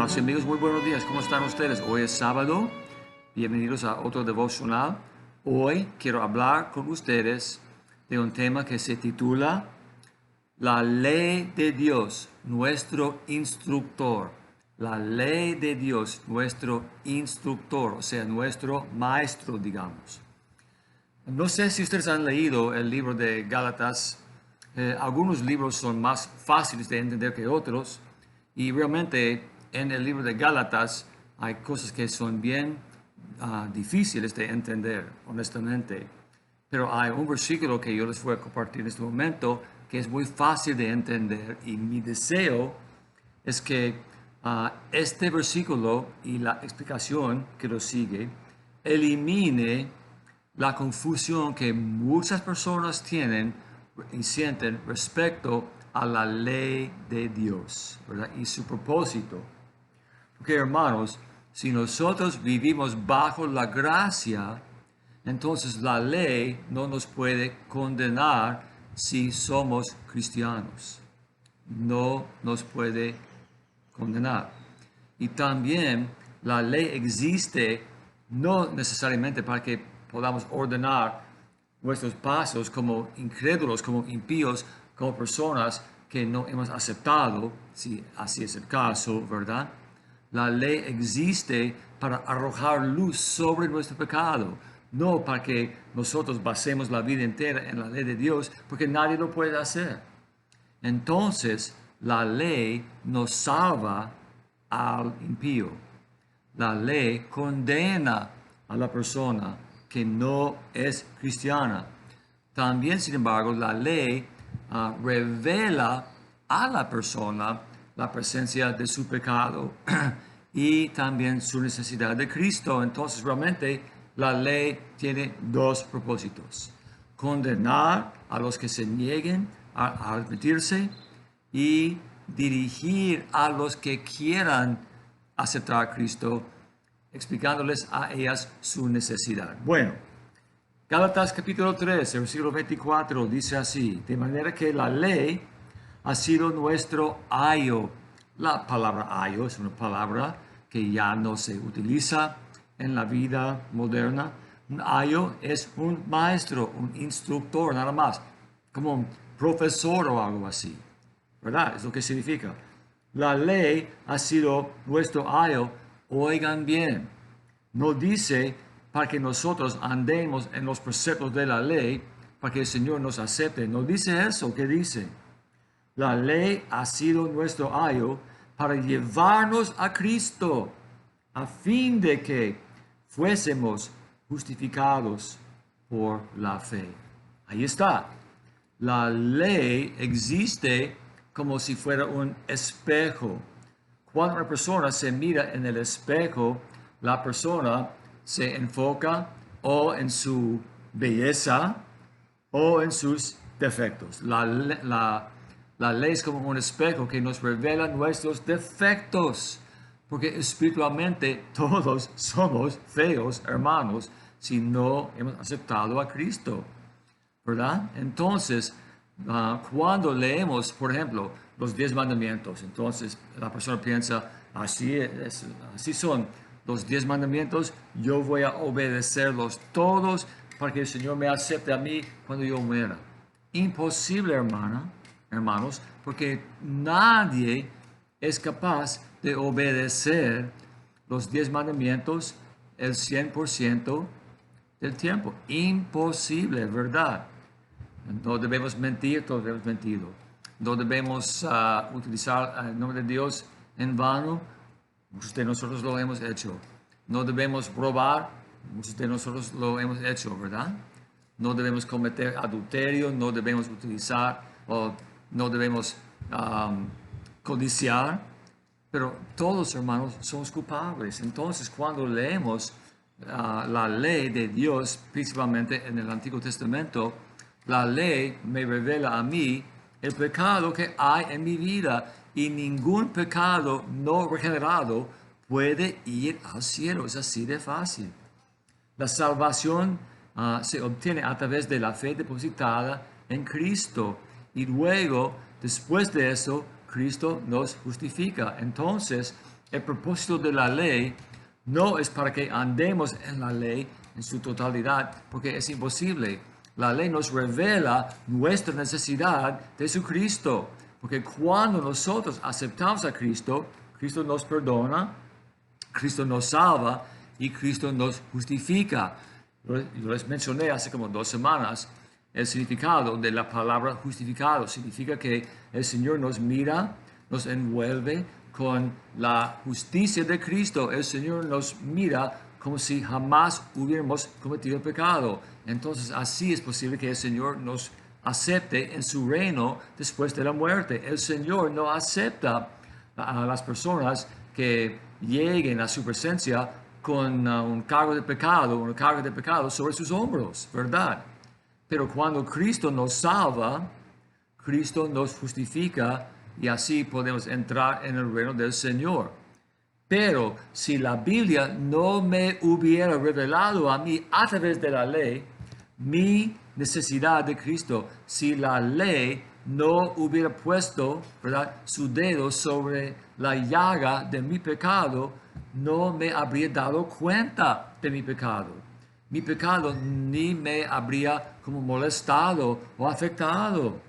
Hermanos y amigos, muy buenos días. ¿Cómo están ustedes? Hoy es sábado. Bienvenidos a otro devocional. Hoy quiero hablar con ustedes de un tema que se titula La ley de Dios, nuestro instructor. La ley de Dios, nuestro instructor, o sea, nuestro maestro, digamos. No sé si ustedes han leído el libro de Gálatas. Algunos libros son más fáciles de entender que otros. Y realmente en el libro de Gálatas hay cosas que son bien difíciles de entender, honestamente. Pero hay un versículo que yo les voy a compartir en este momento que es muy fácil de entender. Y mi deseo es que este versículo y la explicación que lo sigue elimine la confusión que muchas personas tienen y sienten respecto a la ley de Dios, ¿verdad? Y su propósito. Porque hermanos, si nosotros vivimos bajo la gracia, entonces la ley no nos puede condenar si somos cristianos. No nos puede condenar. Y también la ley existe no necesariamente para que podamos ordenar nuestros pasos como incrédulos, como impíos, como personas que no hemos aceptado, si así es el caso, ¿verdad? La ley existe para arrojar luz sobre nuestro pecado, no para que nosotros basemos la vida entera en la ley de Dios, porque nadie lo puede hacer. Entonces, la ley nos salva al impío. La ley condena a la persona que no es cristiana. También, sin embargo, la ley revela a la persona la presencia de su pecado y también su necesidad de Cristo. Entonces, realmente, la ley tiene dos propósitos: condenar a los que se nieguen a admitirse y dirigir a los que quieran aceptar a Cristo, explicándoles a ellas su necesidad. Bueno, Gálatas capítulo 3, versículo 24 dice así: de manera que la ley ha sido nuestro ayo. La palabra ayo es una palabra que ya no se utiliza en la vida moderna. Un ayo es un maestro, un instructor, nada más, como un profesor o algo así, ¿verdad? Es lo que significa. La ley ha sido nuestro ayo. Oigan bien, no dice para que nosotros andemos en los preceptos de la ley, para que el Señor nos acepte. No dice eso. ¿Qué dice? La ley ha sido nuestro ayo para llevarnos a Cristo, a fin de que fuésemos justificados por la fe. Ahí está. La ley existe como si fuera un espejo. Cuando una persona se mira en el espejo, la persona se enfoca o en su belleza o en sus defectos. La ley es como un espejo que nos revela nuestros defectos, porque espiritualmente todos somos feos, hermanos, si no hemos aceptado a Cristo, ¿verdad? Entonces, cuando leemos, por ejemplo, los 10 mandamientos, entonces la persona piensa, así son los 10 mandamientos, yo voy a obedecerlos todos para que el Señor me acepte a mí cuando yo muera. Imposible, hermanos, porque nadie es capaz de obedecer los 10 mandamientos el 100% del tiempo. Imposible, ¿verdad? No debemos mentir, todos debemos mentir. No debemos utilizar el nombre de Dios en vano. Muchos de nosotros lo hemos hecho. No debemos robar. Muchos de nosotros lo hemos hecho, ¿verdad? No debemos cometer adulterio. No debemos utilizar o no debemos codiciar. Pero todos, hermanos, somos culpables. Entonces, cuando leemos la ley de Dios, principalmente en el Antiguo Testamento, la ley me revela a mí el pecado que hay en mi vida, y ningún pecado no regenerado puede ir al cielo. Es así de fácil. La salvación se obtiene a través de la fe depositada en Cristo, y luego, después de eso, Cristo nos justifica. Entonces, el propósito de la ley no es para que andemos en la ley en su totalidad, porque es imposible. La ley nos revela nuestra necesidad de Jesucristo, porque cuando nosotros aceptamos a Cristo, Cristo nos perdona, Cristo nos salva y Cristo nos justifica. Yo les mencioné hace como 2 semanas el significado de la palabra justificado. Significa que el Señor nos mira, nos envuelve con la justicia de Cristo. El Señor nos mira como si jamás hubiéramos cometido pecado. Entonces así es posible que el Señor nos acepte en su reino después de la muerte. El Señor no acepta a las personas que lleguen a su presencia con un cargo de pecado, una carga de pecado sobre sus hombros, ¿verdad? Pero cuando Cristo nos salva, Cristo nos justifica y así podemos entrar en el reino del Señor. Pero si la Biblia no me hubiera revelado a mí a través de la ley mi necesidad de Cristo, si la ley no hubiera puesto, ¿verdad?, su dedo sobre la llaga de mi pecado, no me habría dado cuenta de mi pecado. Mi pecado ni me habría como molestado o afectado.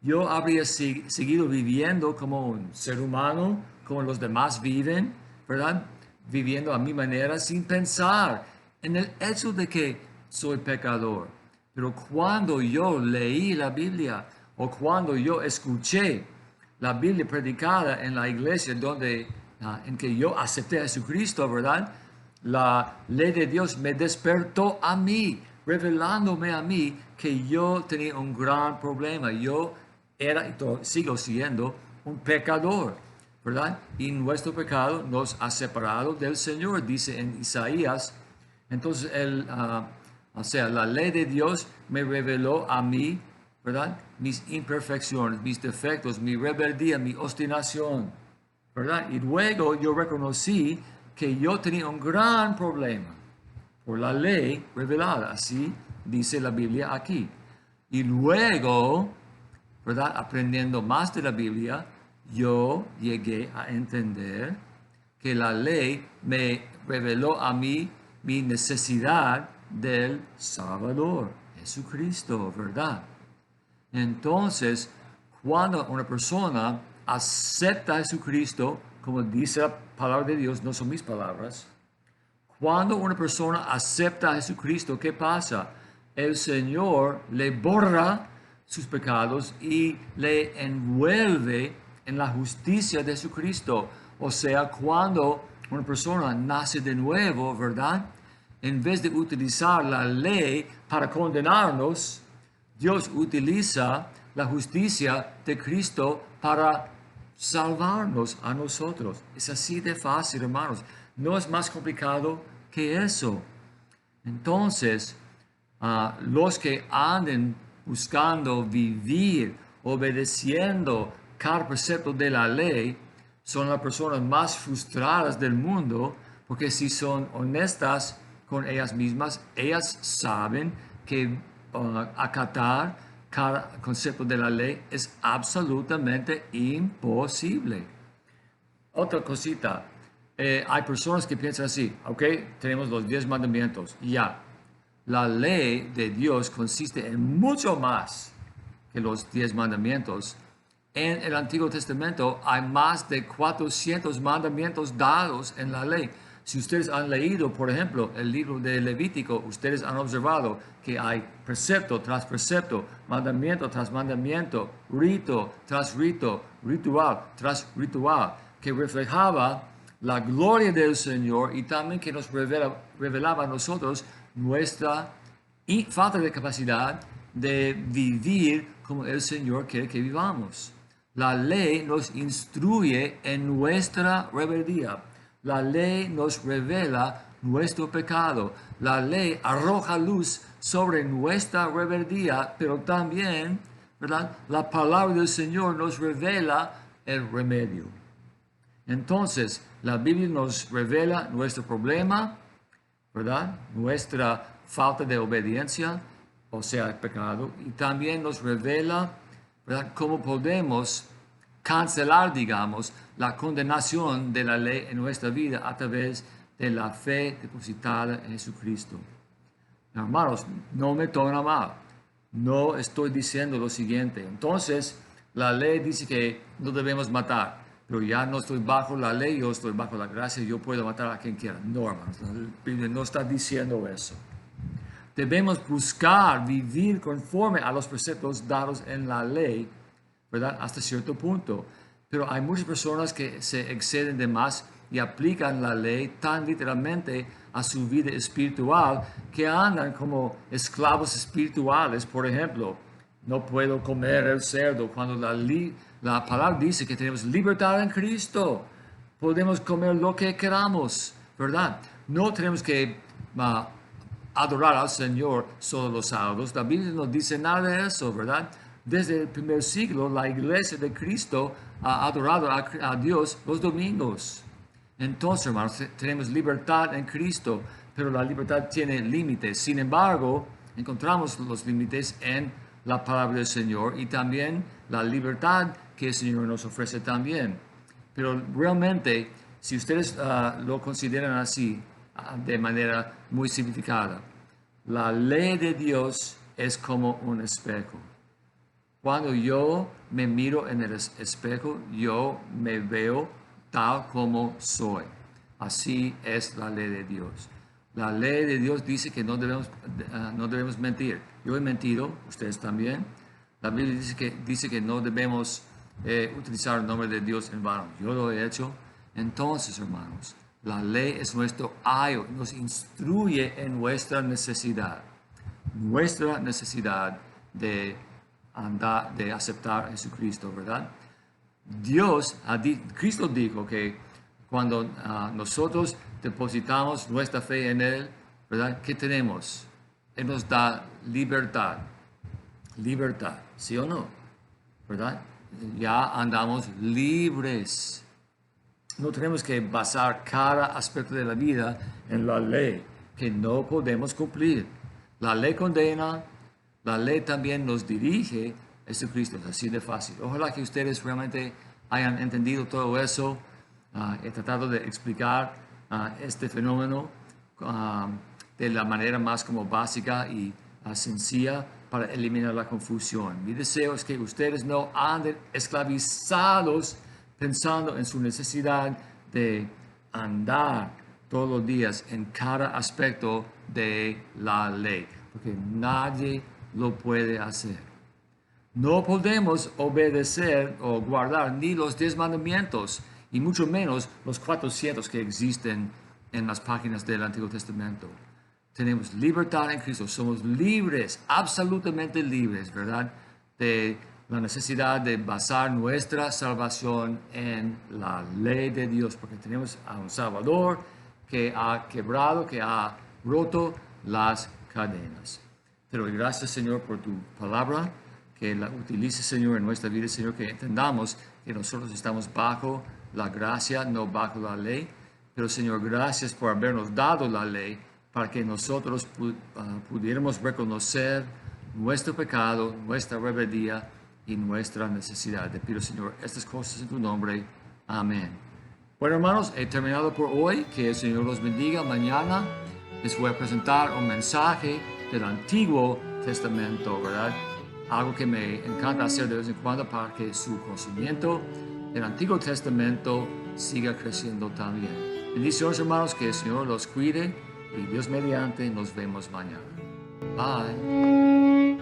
Yo habría seguido viviendo como un ser humano, como los demás viven, ¿verdad? Viviendo a mi manera sin pensar en el hecho de que soy pecador. Pero cuando yo leí la Biblia o cuando yo escuché la Biblia predicada en la iglesia en que yo acepté a Jesucristo, ¿verdad? La ley de Dios me despertó a mí, revelándome a mí que yo tenía un gran problema. Yo era y sigo siendo un pecador, ¿verdad? Y nuestro pecado nos ha separado del Señor, dice en Isaías. Entonces, la ley de Dios me reveló a mí, ¿verdad?, mis imperfecciones, mis defectos, mi rebeldía, mi obstinación, ¿verdad? Y luego yo reconocí que yo tenía un gran problema por la ley revelada, así dice la Biblia aquí. Y luego, ¿verdad?, aprendiendo más de la Biblia, yo llegué a entender que la ley me reveló a mí mi necesidad del Salvador, Jesucristo, ¿verdad? Entonces, cuando una persona acepta a Jesucristo, como dice la palabra de Dios, no son mis palabras, cuando una persona acepta a Jesucristo, ¿qué pasa? El Señor le borra sus pecados y le envuelve en la justicia de Jesucristo. O sea, cuando una persona nace de nuevo, ¿verdad?, en vez de utilizar la ley para condenarnos, Dios utiliza la justicia de Cristo para salvarnos a nosotros. Es así de fácil, hermanos. No es más complicado que eso. Entonces, los que anden buscando vivir, obedeciendo cada precepto de la ley, son las personas más frustradas del mundo, porque si son honestas con ellas mismas, ellas saben que acatar cada concepto de la ley es absolutamente imposible. Otra cosita, hay personas que piensan así, ok, tenemos los 10 mandamientos, ya. La ley de Dios consiste en mucho más que los 10 mandamientos. En el Antiguo Testamento hay más de 400 mandamientos dados en la ley. Si ustedes han leído, por ejemplo, el libro de Levítico, ustedes han observado que hay precepto tras precepto, mandamiento tras mandamiento, rito tras rito, ritual tras ritual, que reflejaba la gloria del Señor y también que nos revelaba a nosotros nuestra falta de capacidad de vivir como el Señor quiere que vivamos. La ley nos instruye en nuestra rebeldía. La ley nos revela nuestro pecado. La ley arroja luz sobre nuestra rebeldía, pero también, ¿verdad?, la palabra del Señor nos revela el remedio. Entonces, la Biblia nos revela nuestro problema, ¿verdad?, nuestra falta de obediencia, o sea, el pecado, y también nos revela, ¿verdad?, cómo podemos cancelar, digamos, la condenación de la ley en nuestra vida a través de la fe depositada en Jesucristo. Hermanos, no me tomen mal. No estoy diciendo lo siguiente. Entonces, la ley dice que no debemos matar, pero ya no estoy bajo la ley, yo estoy bajo la gracia, yo puedo matar a quien quiera. No, hermanos, la Biblia no está diciendo eso. Debemos buscar vivir conforme a los preceptos dados en la ley, ¿verdad? Hasta cierto punto. Pero hay muchas personas que se exceden de más y aplican la ley tan literalmente a su vida espiritual que andan como esclavos espirituales. Por ejemplo, no puedo comer el cerdo cuando la palabra dice que tenemos libertad en Cristo. Podemos comer lo que queramos, ¿verdad? No tenemos que adorar al Señor solo los sábados. La Biblia no dice nada de eso, ¿verdad? Desde el primer siglo, la iglesia de Cristo ha adorado a Dios los domingos. Entonces, hermanos, tenemos libertad en Cristo, pero la libertad tiene límites. Sin embargo, encontramos los límites en la palabra del Señor y también la libertad que el Señor nos ofrece también. Pero realmente, si ustedes lo consideran así, de manera muy simplificada, la ley de Dios es como un espejo. Cuando yo me miro en el espejo, yo me veo tal como soy. Así es la ley de Dios. La ley de Dios dice que no debemos mentir. Yo he mentido, ustedes también. La Biblia dice que no debemos utilizar el nombre de Dios en vano. Yo lo he hecho. Entonces, hermanos, la ley es nuestro ayo, nos instruye en nuestra necesidad de andar, de aceptar a Jesucristo, ¿verdad? Cristo dijo que cuando nosotros depositamos nuestra fe en Él, ¿verdad? ¿Qué tenemos? Él nos da libertad, ¿sí o no? ¿Verdad? Ya andamos libres. No tenemos que basar cada aspecto de la vida en la ley que no podemos cumplir. La ley condena, la ley también nos dirige. Jesucristo es así de fácil. Ojalá que ustedes realmente hayan entendido todo eso. He tratado de explicar este fenómeno de la manera más como básica y sencilla para eliminar la confusión. Mi deseo es que ustedes no anden esclavizados pensando en su necesidad de andar todos los días en cada aspecto de la ley, porque nadie lo puede hacer. No podemos obedecer o guardar ni los 10 mandamientos, y mucho menos los 400 que existen en las páginas del Antiguo Testamento. Tenemos libertad en Cristo, somos libres, absolutamente libres, ¿verdad? De la necesidad de basar nuestra salvación en la ley de Dios, porque tenemos a un Salvador que ha quebrado, que ha roto las cadenas. Te doy gracias, Señor, por tu palabra, que la utilices, Señor, en nuestra vida, Señor, que entendamos que nosotros estamos bajo la gracia, no bajo la ley. Pero, Señor, gracias por habernos dado la ley para que nosotros pudiéramos reconocer nuestro pecado, nuestra rebeldía y nuestra necesidad. Te pido, Señor, estas cosas en tu nombre. Amén. Bueno, hermanos, he terminado por hoy. Que el Señor los bendiga. Mañana les voy a presentar un mensaje del Antiguo Testamento, ¿verdad? Algo que me encanta hacer de vez en cuando para que su conocimiento del Antiguo Testamento siga creciendo también. Bendiciones, hermanos, que el Señor los cuide y Dios mediante nos vemos mañana. Bye.